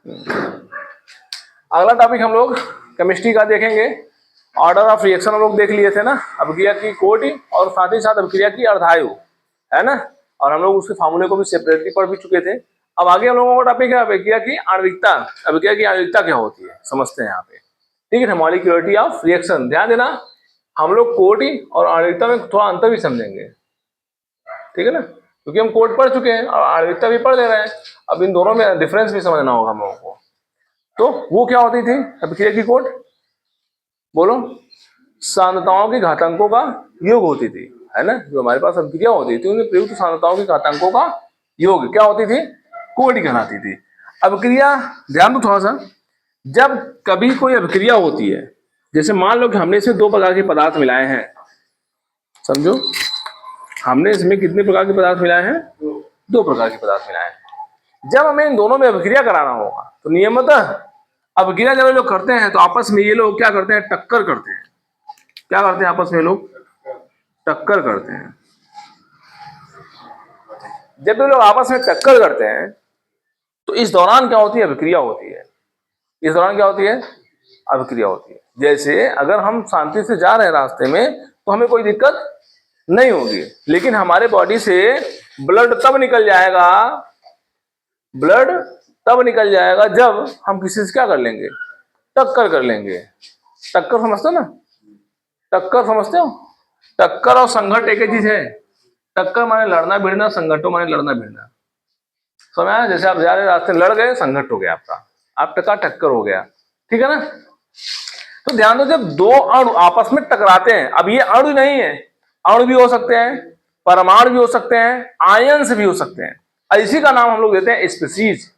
अगला टॉपिक हम लोग केमिस्ट्री का देखेंगे। ऑर्डर ऑफ रिएक्शन हम लोग देख लिए थे ना, अभिक्रिया की कोटि और साथ ही साथ अभिक्रिया की अर्धायु, है ना, और हम लोग उसके फार्मूले को भी सेपरेटली पढ़ भी चुके थे। अब आगे हम लोगों का टॉपिक है अभिक्रिया की आणविकता। अभिक्रिया की आणविकता क्या होती है समझते हैं यहाँ पे, ठीक है। मॉलिक्यूलरिटी ऑफ रिएक्शन, ध्यान देना हम लोग कोटि और आणविकता में थोड़ा अंतर भी समझेंगे, ठीक है ना, क्योंकि हम कोट पढ़ चुके हैं और आणविकता भी पढ़ ले रहे हैं। अब इन दोनों में डिफरेंस भी समझना होगा हम लोगों को। तो वो क्या होती थी अभिक्रिया की कोट, बोलो, सांद्रताओं की घातांकों का योग होती थी, है ना। जो हमारे पास अभिक्रिया होती थी उनमें प्रयुक्त सांद्रताओं की घातांकों का योग क्या होती थी, कोटि कहलाती थी। अभिक्रिया, ध्यान दो थोड़ा सा, जब कभी कोई अभिक्रिया होती है, जैसे मान लो कि हमने इसमें दो प्रकार के पदार्थ मिलाए हैं, समझो हमने इसमें कितने प्रकार के पदार्थ मिलाए हैं, दो प्रकार के पदार्थ मिलाए हैं। जब हमें इन दोनों में अभिक्रिया कराना होगा तो नियमतः अभिक्रिया जब ये लोग करते हैं तो आपस में ये लोग क्या करते हैं, टक्कर करते हैं। क्या करते हैं आपस में लोग, टक्कर करते हैं। जब ये लोग आपस में टक्कर करते हैं तो इस दौरान क्या होती है, अभिक्रिया होती है। इस दौरान क्या होती है, अभिक्रिया होती है। जैसे अगर हम शांति से जा रहे हैं रास्ते में तो हमें कोई दिक्कत नहीं होगी, लेकिन हमारे बॉडी से ब्लड तब निकल जाएगा, ब्लड तब निकल जाएगा जब हम किसी से क्या कर लेंगे, टक्कर कर लेंगे। टक्कर समझते हो ना, टक्कर समझते हो, टक्कर और संघर्ष एक ही चीज है। टक्कर माने लड़ना भिड़ना, संघर्ष माने लड़ना भिड़ना। समझ आया, जैसे आप जा रहे रास्ते लड़ गए, संघर्ष हो गया आपका, आप टक्कर हो गया, ठीक है ना। तो ध्यान दो, जब दो अणु आपस में टकराते हैं, अब ये अणु नहीं है, अणु भी हो सकते हैं, परमाणु भी हो सकते हैं, आयंस भी हो सकते हैं, इसी का नाम हम लोग देते हैं स्पीशीज।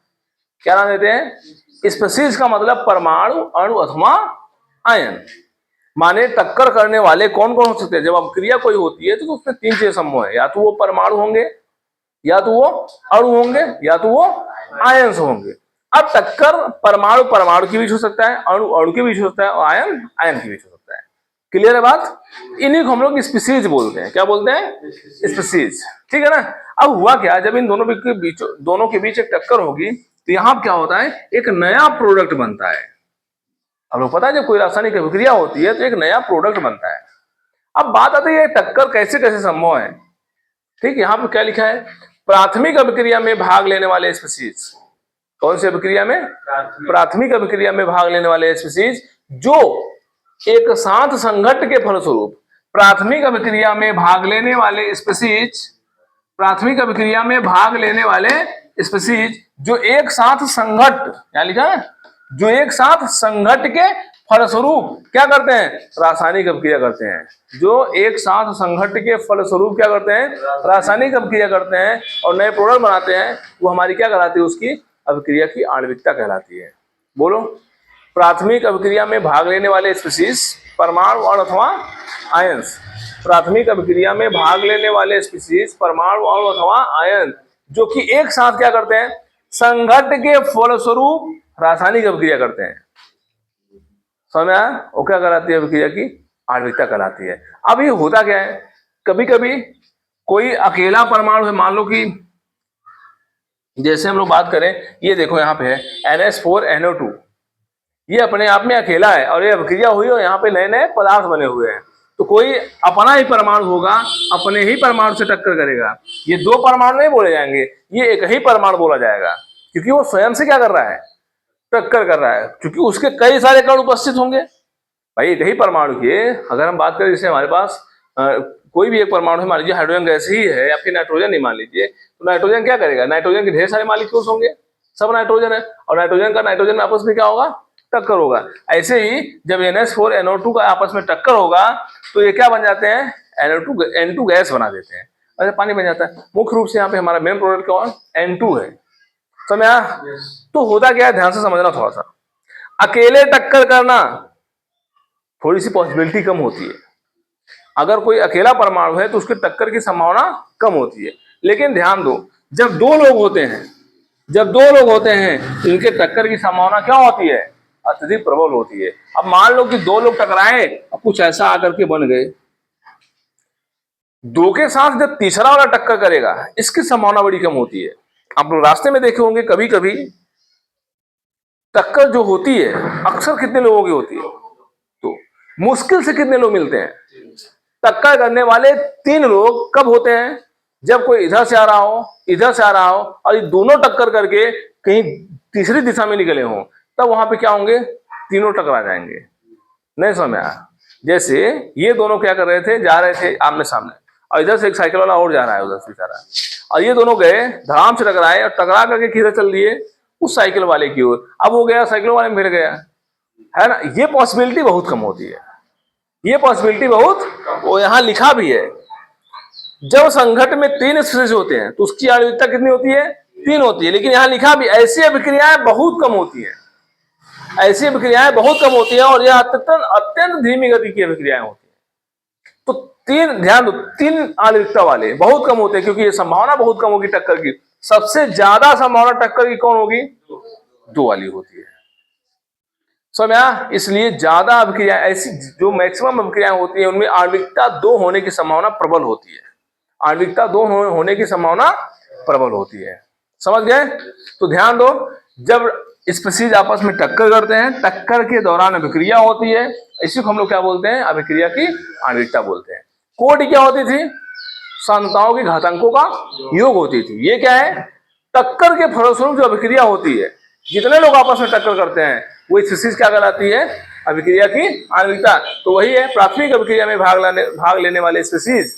क्या नाम देते हैं, स्पीशीज का मतलब परमाणु, अणु अथवा आयन। माने टक्कर करने वाले कौन कौन हो सकते हैं, जब अभिक्रिया कोई होती है तो उसमें तीन चीजें संभव है, या तो वो परमाणु होंगे, या तो वो अणु होंगे, या तो वो आयंस होंगे। अब टक्कर परमाणु परमाणु के बीच हो सकता है, अणु अणु के बीच हो सकता है, और आयन आयन के बीच हो सकता है। क्लियर है बात, इन्हीं को हम लोग स्पीशीज बोलते हैं। क्या बोलते हैं, स्पीशीज, ठीक है ना। अब हुआ क्या, जब इन दोनों के बीच एक टक्कर होगी तो यहाँ क्या होता है, एक नया प्रोडक्ट बनता है। अब लोग पता है जब कोई रासायनिक अभिक्रिया होती है तो एक नया प्रोडक्ट बनता है। अब बात आती है टक्कर कैसे कैसे संभव है, ठीक है। यहाँ पर क्या लिखा है, प्राथमिक अभिक्रिया में भाग लेने वाले स्पीशीज। कौन सी अभिक्रिया में, प्राथमिक अभिक्रिया में भाग लेने वाले स्पीशीज जो एक साथ संघट्ट के फलस्वरूप, प्राथमिक अभिक्रिया में भाग लेने वाले स्पीशीज, प्राथमिक अभिक्रिया में भाग लेने वाले स्पीशीज जो एक साथ संघट्ट, क्या लिखा है, जो एक साथ संघट्ट के फलस्वरूप क्या करते हैं, रासायनिक अभिक्रिया करते हैं। जो एक साथ संघट्ट के फलस्वरूप क्या करते हैं, रासायनिक अभिक्रिया करते हैं और नए प्रोडक्ट बनाते हैं, वो हमारी क्या कहलाती है, उसकी अभिक्रिया की आणविकता कहलाती है। बोलो, प्राथमिक अभिक्रिया में भाग लेने वाले स्पीशीज परमाणु और अथवा आयंस, प्राथमिक अभिक्रिया में भाग लेने वाले स्पीशीज परमाणु और अथवा आयन जो कि एक साथ क्या करते हैं, संघट्ट के फलस्वरूप रासायनिक अभिक्रिया करते हैं। समझ में आया, वो क्या कहलाती है, अभिक्रिया की आणविकता कहलाती है। अब ये होता क्या है, कभी कभी कोई अकेला परमाणु है, मान लो कि जैसे हम लोग बात करें, ये देखो यहाँ पे है NH4NO2, ये अपने आप में अकेला है और ये अभिक्रिया हुई और यहाँ पे नए नए पदार्थ बने हुए हैं। तो कोई अपना ही परमाणु होगा, अपने ही परमाणु से टक्कर करेगा। ये दो परमाणु नहीं बोले जाएंगे, ये एक ही परमाणु बोला जाएगा, क्योंकि वो स्वयं से क्या कर रहा है, टक्कर कर रहा है, क्योंकि उसके कई सारे कण उपस्थित होंगे। भाई एक ही परमाणु की अगर हम बात करें, जैसे हमारे पास कोई भी एक परमाणु है, मान लीजिए हाइड्रोजन गैस ही है या फिर नाइट्रोजन ही मान लीजिए, तो नाइट्रोजन क्या करेगा, नाइट्रोजन के ढेर सारे मॉलिक्यूल्स होंगे, सब नाइट्रोजन है, और नाइट्रोजन का नाइट्रोजन में आपस में क्या होगा, टक्कर होगा। ऐसे ही जब NH4NO2 का आपस में टक्कर होगा तो ये क्या बन जाते हैं, N2 गैस बना देते हैं, और पानी बन जाता है। मुख्य रूप से यहाँ पे हमारा मेन प्रोडक्ट कौन, N2 है। समझ आया? तो होता क्या है, ध्यान से समझना थोड़ा सा। अकेले टक्कर करना थोड़ी सी पॉसिबिलिटी कम होती है, अगर कोई अकेला परमाणु है तो उसके टक्कर की संभावना कम होती है। लेकिन ध्यान दो, जब दो लोग होते हैं, जब दो लोग होते हैं तो इनके टक्कर की संभावना क्या होती है, अत्यधिक प्रबल होती है। अब मान लो कि दो लोग टकराए और कुछ ऐसा आकर के बन गए, दो के साथ जब तीसरा वाला टक्कर करेगा इसकी संभावना बड़ी कम होती है। आप लोग रास्ते में देखे होंगे कभी कभी टक्कर जो होती है अक्सर कितने लोगों की होती है? तो मुश्किल से कितने लोग मिलते हैं? टक्कर करने वाले 3 लोग कब होते हैं? जब कोई इधर से आ रहा हो, इधर से आ रहा हो, और ये दोनों टक्कर करके कहीं तीसरी दिशा में निकले हों, तब वहां पे क्या होंगे? तीनों टकरा जाएंगे। नहीं समझ में आया? जैसे ये दोनों क्या कर रहे थे, जा रहे थे आमने सामने, और इधर से एक साइकिल वाला और जा रहा है, उधर से जा रहा है, और ये दोनों गए धड़ाम से टकराए, और टकरा करके किधर चल दिए? उस साइकिल वाले की ओर। अब वो गया साइकिल वाले में भिड़ गया, है ना? ये पॉसिबिलिटी बहुत कम होती है, ये पॉसिबिलिटी बहुत, वो यहाँ लिखा भी है, जब संघट में 3 स्पीशीज होते हैं तो उसकी आणविकता कितनी होती है? 3 होती है। लेकिन यहाँ लिखा भी ऐसी अभिक्रियाएं बहुत कम होती है, ऐसी अभिक्रियाएं बहुत कम होती है, और यह अत्यंत धीमी गति की अभिक्रियाएं होती है। तो 3 ध्यान दो, 3 आणविकता वाले बहुत कम होते हैं, क्योंकि ये संभावना बहुत कम होगी टक्कर की। सबसे ज्यादा संभावना टक्कर की कौन होगी? 2 वाली होती है। समझा? इसलिए ज्यादा अभिक्रिया, ऐसी जो मैक्सिमम अभिक्रियाएं होती है उनमें आणविकता 2 होने की संभावना प्रबल होती है, आणविकता 2 होने की संभावना प्रबल होती है। समझ गए? तो ध्यान दो, जब स्पीशीज आपस में टक्कर करते हैं, टक्कर के दौरान अभिक्रिया होती है, इसी को हम लोग क्या बोलते हैं? अभिक्रिया की आणविकता बोलते हैं। कोटि क्या होती थी? सांद्रताओं के घातांकों का योग होती थी। ये क्या है? टक्कर के फलस्वरूप जो अभिक्रिया होती है, जितने लोग आपस में टक्कर करते हैं, वो स्पीशीज क्या कहलाती है? अभिक्रिया की आणविकता। तो वही है, प्राथमिक अभिक्रिया में भाग लेने वाले स्पीशीज,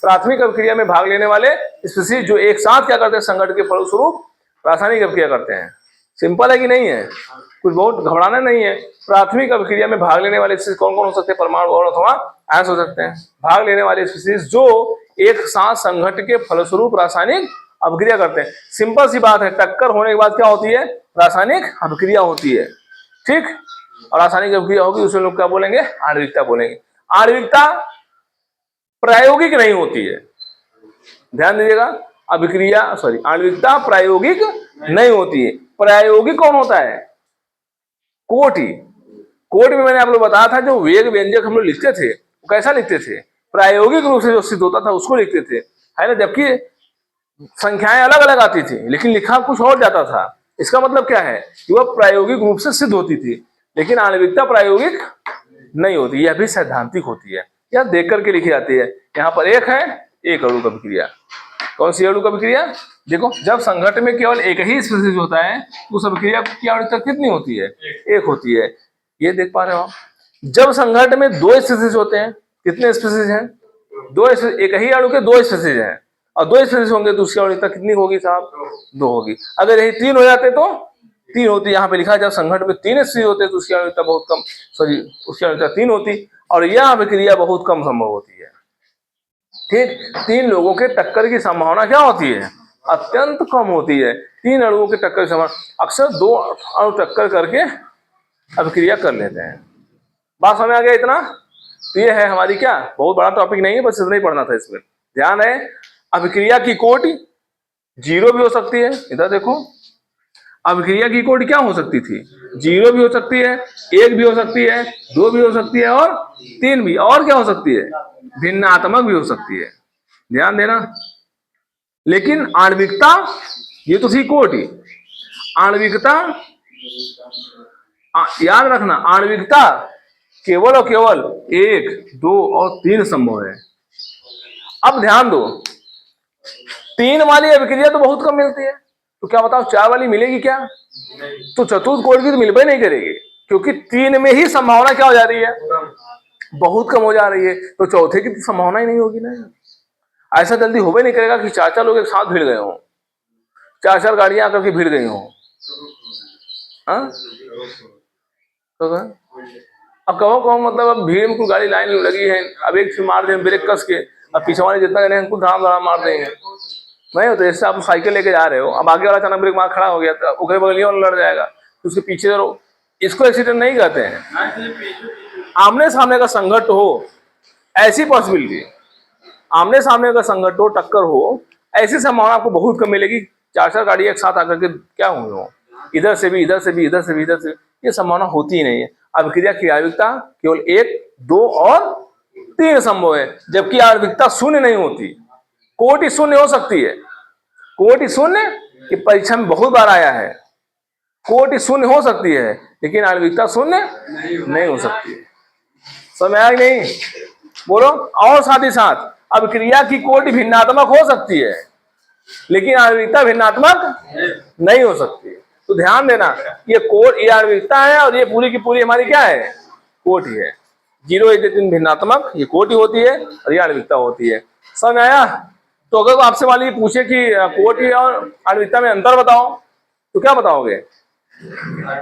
प्राथमिक अभिक्रिया में भाग लेने वाले स्पीशीज जो एक साथ क्या करते हैं? संघटन के फलस्वरूप रासायनिक अभिक्रिया करते हैं। सिंपल है कि नहीं है? कुछ बहुत घबराना नहीं है। प्राथमिक अभिक्रिया में भाग लेने वाले स्पीशीज कौन कौन हो सकते हैं? परमाणु और अथवा आयंस हो सकते हैं। भाग लेने वाले स्पीशीज जो एक साथ संघटन के फलस्वरूप रासायनिक अभिक्रिया करते हैं। सिंपल सी बात है, टक्कर होने के बाद क्या होती है? रासायनिक अभिक्रिया होती है, ठीक? और रासायनिक अभिक्रिया होगी, उसे लोग क्या बोलेंगे? आणविकता बोलेंगे। आणविकता प्रायोगिक नहीं होती है, ध्यान दीजिएगा। आणविकता प्रायोगिक नहीं होती है। प्रायोगिक कौन होता है? कोटि। कोटि में मैंने आप लोग बताया था, जो वेग व्यंजक हम लोग लिखते थे वो कैसा लिखते थे? प्रायोगिक रूप से जो सिद्ध होता था उसको लिखते थे, है ना? जबकि संख्याएं अलग अलग आती थी लेकिन लिखा कुछ और जाता था। इसका मतलब क्या है? कि वह प्रायोगिक रूप से सिद्ध होती थी, लेकिन आणविकता प्रायोगिक नहीं होती, यह भी सैद्धांतिक होती है, यह देख करके लिखी जाती है। यहाँ पर एक है, एक अणु का अभिक्रिया। कौन सी अणु का अभिक्रिया? देखो, जब संघटन में केवल एक ही स्पीशीज होता है तो उस अभिक्रिया की आणविकता कितनी होती है? 1 होती है। ये देख पा रहे हो आप? जब संघटन में 2 स्पीशीज होते हैं, कितने स्पीशीज हैं? 2 स्पीशीज, एक ही अणु के 2 स्पीशीज हैं, और 2 स्पीशीज होंगे तो उसकी आणविकता कितनी होगी साहब? 2 होगी। अगर यही 3 हो जाते तो 3 होती। यहाँ पे लिखा है जब संघटन में 3 स्पीशीज होते हैं तो उसकी आणविकता बहुत कम, सॉरी, उसकी आणविकता 3 होती, और यह अभिक्रिया बहुत कम संभव होती है, ठीक? 3 लोगों के टक्कर की संभावना क्या होती है? अत्यंत कम होती है। 3 अणुओं के टक्कर की संभावना, अक्सर 2 अणु टक्कर करके अभिक्रिया कर लेते हैं। बात समझ आ गया इतना? तो ये है हमारी, क्या बहुत बड़ा टॉपिक नहीं है, बस इतना ही पढ़ना था। इसमें ध्यान है, अभिक्रिया की कोटि 0 भी हो सकती है। इधर देखो, अभिक्रिया की कोटि क्या हो सकती थी? 0 भी हो सकती है, 1 भी हो सकती है, 2 भी हो सकती है, और 3 भी। और क्या हो सकती है? भिन्नात्मक भी हो सकती है। ध्यान देना। लेकिन आणविकता, ये तो थी कोटि, आणविकता याद रखना, आणविकता केवल और केवल 1, 2 और 3 संभव है। अब ध्यान दो, 3 वाली अभिक्रिया तो बहुत कम मिलती है, तो क्या बताओ 4 वाली मिलेगी क्या? तो चतुर्थ कोटि की तो मिलबे नहीं करेगी, क्योंकि 3 में ही संभावना क्या हो जा रही है? बहुत कम हो जा रही है। तो चौथे की तो संभावना ही नहीं होगी ना। ऐसा जल्दी होबे नहीं करेगा कि 4 लोग एक साथ भिड़ गए हों, 4 गाड़ियां आकर के भिड़ गई हों। हाँ, तो अब कहो मतलब, अब भीड़ में कोई गाड़ी लाइन लगी है, अब एक से मार दें ब्रेक कस के, अब पीछे वाले जितना जने हमको धड़ाम धड़ाम मार देंगे, नहीं होता। जैसे आप साइकिल लेके जा रहे हो, अब आगे वाला अचानक ब्रेक मार खड़ा हो गया तो उगले बगलिए वाला लड़ जाएगा, तो उसके पीछे रहो। इसको एक्सीडेंट नहीं कहते हैं। आमने सामने का संघर्ष हो, ऐसी पॉसिबिलिटी, आमने सामने का संघर्ष हो, टक्कर हो, ऐसी संभावना आपको बहुत कम मिलेगी। 4 गाड़ी एक साथ आकर के क्या होंगे हो, इधर से भी, इधर से भी, इधर से भी, इधर से, ये संभावना होती ही नहीं है। अभिक्रिया की आणविकता केवल 1, 2 और 3 संभव है, जबकि आणविकता 0 नहीं होती। कोटि 0 हो सकती है। कोटि 0 ये परीक्षा में बहुत बार आया है। कोटि शून्य हो सकती है लेकिन आणविकता शून्य नहीं हो सकती है। समझ आया कि नहीं? बोलो। और साथ ही साथ अभिक्रिया की कोटि भिन्नात्मक हो सकती है लेकिन आणविकता भिन्नात्मक नहीं हो सकती। तो ध्यान देना, ये आणविकता है और ये पूरी की पूरी हमारी क्या है? कोटि है। 0 1 2 3 भिन्नात्मक ये कोटि होती है और ये आणविकता होती है। समझ आया? तो अगर आपसे मान लीजिए पूछे कि कोटि और आणविकता में अंतर बताओ तो क्या बताओगे?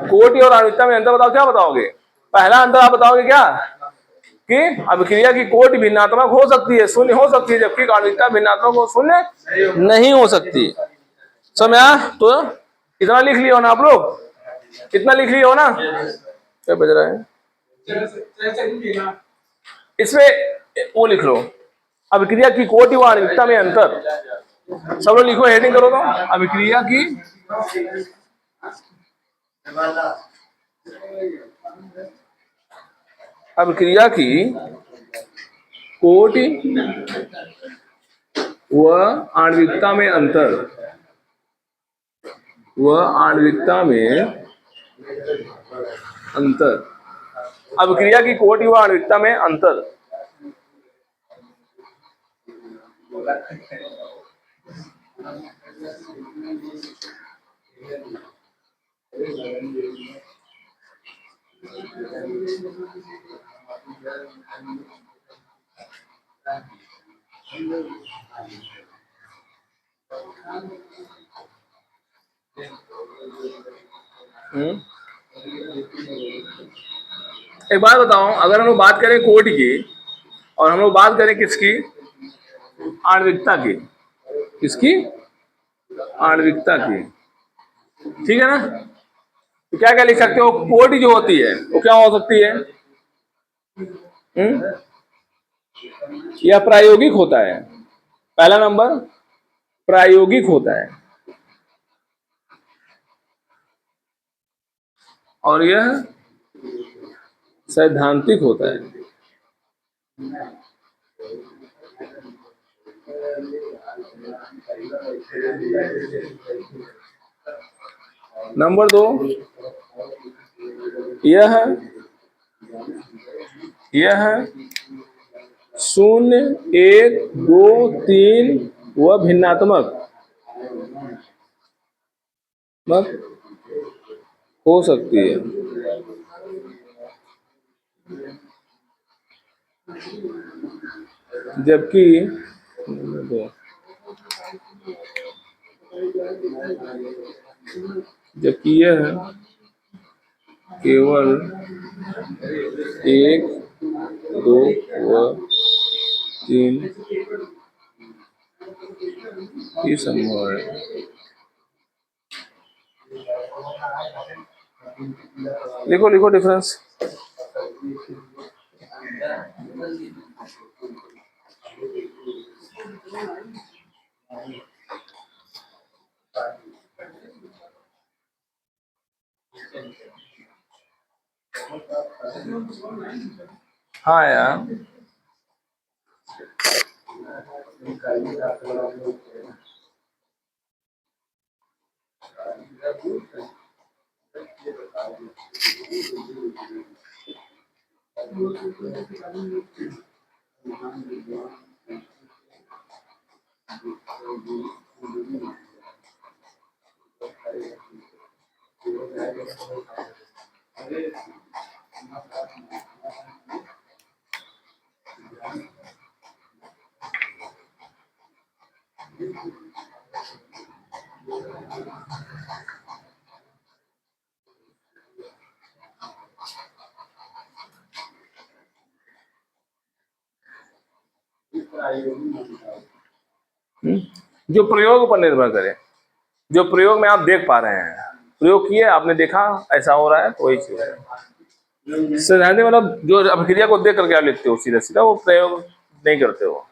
कोटि और आणविकता में अंतर बताओ, क्या बताओगे? पहला अंतर आप बताओगे क्या कि अभिक्रिया की कोटि भिन्नात्मक हो सकती है, शून्य हो सकती है, जबकि आणविकता भिन्नात्मक और शून्य नहीं हो सकती। समझ आया? तो इतना लिख लिया हो ना आप लोग? कितना लिख लिया हो ना? क्या बज रहा है इसमें? वो लिख लो, अभिक्रिया की कोटि व आणविकता में अंतर। सब लोग लिखो, हेडिंग करो तो। अभिक्रिया की कोटि व आणविकता में अंतर, अभिक्रिया की कोटि व आणविकता में अंतर। एक बात बताओ, अगर हम लोग बात करें कोटि की और हम लोग बात करें किसकी? आणविकता की। किसकी? आणविकता की। ठीक है ना? तो क्या क्या लिख सकते हो? कोटि जो होती है वो क्या हो सकती है? यह प्रायोगिक होता है। पहला नंबर प्रायोगिक होता है और यह सैद्धांतिक होता है। नंबर 2, यह 0 1 2 3 व भिन्नात्मक हो सकती है। जबकि यह केवल 1 2 व 3 ही संभव है। लिखो लिखो डिफरेंस। हाँ यार, जो प्रयोग पर निर्भर करे, जो प्रयोग में आप देख पा रहे हैं, प्रयोग किए आपने देखा ऐसा हो रहा है तो वही चीज है। सैद्धांतिक मतलब जो अभिक्रिया को देख करके आप लिखते हो सीधा सीधा, वो प्रयोग नहीं करते हो।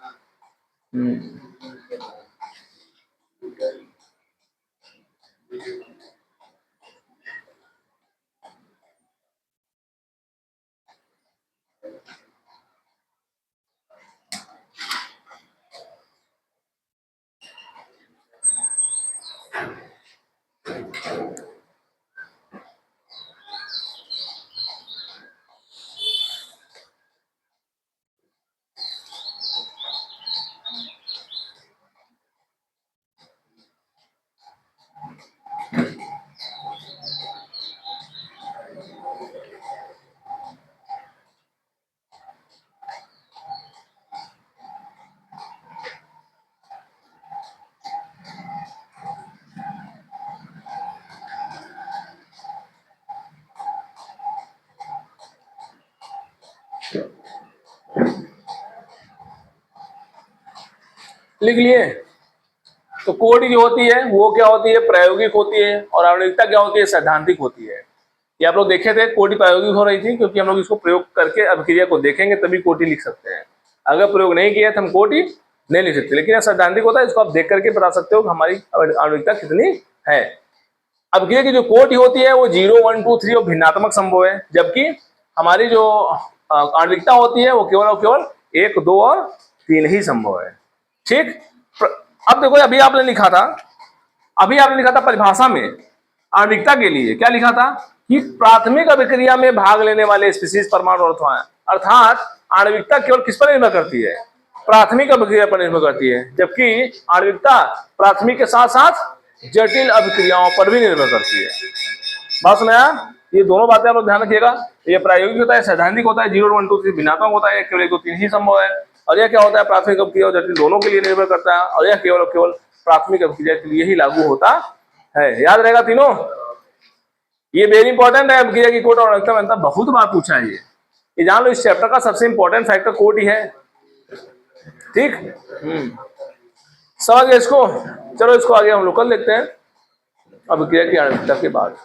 लिख लिए। तो कोटि जो होती है वो क्या होती है, प्रायोगिक होती है, और आणविकता क्या होती है, सैद्धांतिक होती है। ये आप लोग देखे थे, कोटि प्रायोगिक हो रही थी क्योंकि हम लोग इसको प्रयोग करके अभिक्रिया को देखेंगे तभी कोटि लिख सकते हैं। अगर प्रयोग नहीं किया तो हम कोटि नहीं लिख सकते। लेकिन सैद्धांतिक होता है, इसको आप देख करके बता सकते हो कि हमारी आणविकता कितनी है। अभिक्रिया की जो कोटि होती है वो 0, 1, 2, 3 और भिन्नात्मक संभव है, जबकि हमारी जो आणविकता होती है वो केवल और केवल 1, 2 और 3 ही संभव है। ठीक। अब देखो, अभी आपने लिखा था परिभाषा में आणविकता के लिए क्या लिखा था कि प्राथमिक अभिक्रिया में भाग लेने वाले स्पीशीज परमाणु अर्थात आणविकता केवल किस पर निर्भर करती है, प्राथमिक अभिक्रिया पर निर्भर करती है, जबकि आणविकता प्राथमिक के साथ साथ जटिल अभिक्रियाओं पर भी निर्भर करती है। बात सुनाया? ये दोनों बातें आप लोग ध्यान रखिएगा। ये प्रायोगिक होता है, सैद्धांतिक होता है, 0, 1, 2, 3 भिन्नात्मक होता है, केवल 1, 2, 3 ही संभव है। और यह क्या होता है, प्राथमिक अभिक्रिया और जटिल दोनों के लिए निर्भर करता है, और यह केवल प्राथमिक अभिक्रिया के लिए ही लागू होता है। याद रहेगा तीनों। ये वेरी इंपॉर्टेंट है, अभिक्रिया की कोट और आणविकता बहुत बार पूछा है। ये जान लो, इस चैप्टर का सबसे इंपॉर्टेंट फैक्टर कोट ही है। ठीक। समझ गए इसको? चलो इसको आगे हम लोग कल देखते हैं, अभिक्रिया की आणविकता के बाद।